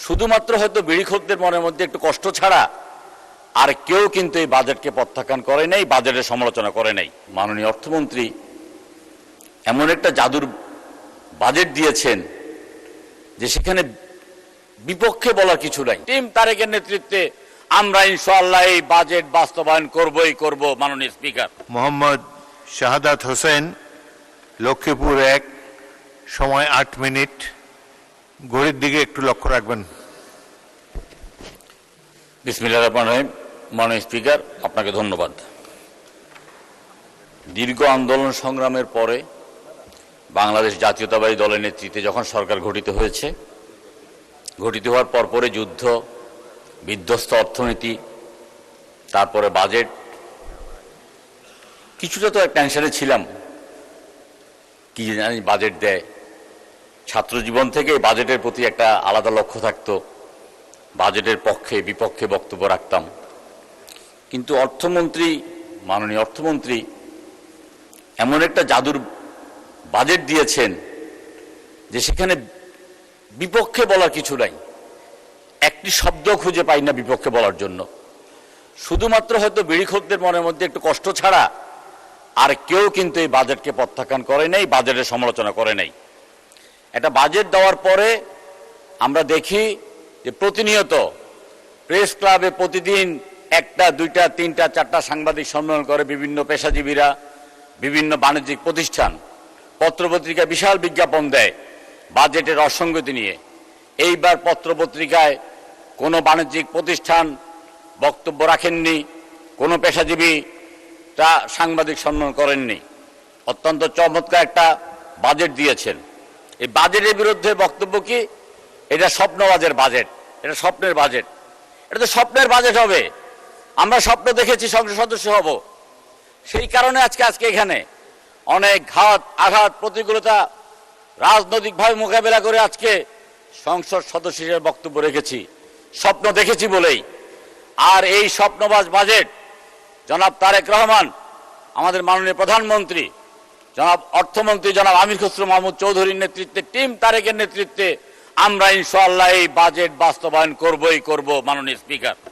শুধুমাত্র হয়তো বিড়িখোরদের মনের মধ্যে একটু কষ্ট ছাড়া আর কেউ কিন্তু এই বাজেটকে প্রত্যাখ্যান করে নাই, বাজেটের সমালোচনা করে নাই। মাননীয় অর্থমন্ত্রী এমন একটা জাদুর বাজেট দিয়েছেন যে সেখানে বিপক্ষে বলার কিছু নাই। টিম তারেকের নেতৃত্বে আমরা ইনশাআল্লাহ এই বাজেট বাস্তবায়ন করবই করব। মাননীয় স্পিকার। মোহাম্মদ শাহাদাত হোসেন, লক্ষ্মীপুর 1, সময় 8 মিনিট। ঘড়ির দিকে একটু লক্ষ্য রাখবেন। বিসমিল্লাহির রহমানির রহিম। মাননীয় স্পিকার, আপনাকে ধন্যবাদ। দীর্ঘ আন্দোলন সংগ্রামের পরে বাংলাদেশ জাতীয়তাবাদী দলের নেতৃত্বে যখন সরকার গঠিত হয়েছে, গঠিত হওয়ার পরপরে যুদ্ধ, বিধ্বস্ত অর্থনীতি, তারপরে বাজেট, কিছুটা তো এক টেনশনে ছিলাম, কি জানি বাজেট দেয়। ছাত্র জীবন থেকে বাজেটের প্রতি একটা আলাদা লক্ষ্য থাকতো, বাজেটের পক্ষে বিপক্ষে বক্তব্য রাখতাম। কিন্তু অর্থমন্ত্রী, মাননীয় অর্থমন্ত্রী এমন একটা জাদুর বাজেট দিয়েছেন যে সেখানে বিপক্ষে বলার কিছু নাই, একটি শব্দ খুঁজে পাই না বিপক্ষে বলার জন্য। শুধুমাত্র হয়তো বিড়িখোরদের মনের মধ্যে একটু কষ্ট ছাড়া আর কেউ কিন্তু এই বাজেটকে প্রত্যাখ্যান করে নাই, বাজেটের সমালোচনা করে নাই। একটা বাজেট দেওয়ার পরে আমরা দেখি যে প্রতিনিয়ত প্রেস ক্লাবে প্রতিদিন 1টা 2টা 3টা 4টা সাংবাদিক সম্মেলন করে বিভিন্ন পেশাজীবীরা, বিভিন্ন বাণিজ্যিক প্রতিষ্ঠান, পত্রপত্রিকা বিশাল বিজ্ঞাপন দেয় বাজেটের অসঙ্গতি নিয়ে। এইবার পত্রপত্রিকায় কোনো বাণিজ্যিক প্রতিষ্ঠান বক্তব্য রাখেননি, কোনো পেশাজীবী তা সাংবাদিক সম্মেলন করেননি। অত্যন্ত চমৎকার একটা বাজেট দিয়েছেন। এই বাজেটের বিরুদ্ধে বক্তব্য কি? এটা স্বপ্নবাজের বাজেট, এটা স্বপ্নের বাজেট। এটা তো স্বপ্নের বাজেট হবে। আমরা স্বপ্ন দেখেছি সংসদ সদস্য হব, সেই কারণে আজকে এখানে অনেক আঘাত প্রতিকূলতা রাজনৈতিকভাবে মোকাবেলা করে আজকে সংসদ সদস্য হিসেবে বক্তব্য রেখেছি, স্বপ্ন দেখেছি বলেই। আর এই স্বপ্নবাজ বাজেট জনাব তারেক রহমান, আমাদের মাননীয় প্রধানমন্ত্রী, জনাব অর্থমন্ত্রী জনাব আমির খসরু মাহমুদ চৌধুরীর নেতৃত্বে, টিম তারেকের নেতৃত্বে আমরা ইনশাআল্লাহ এই বাজেট বাস্তবায়ন করবই করব। মাননীয় স্পিকার।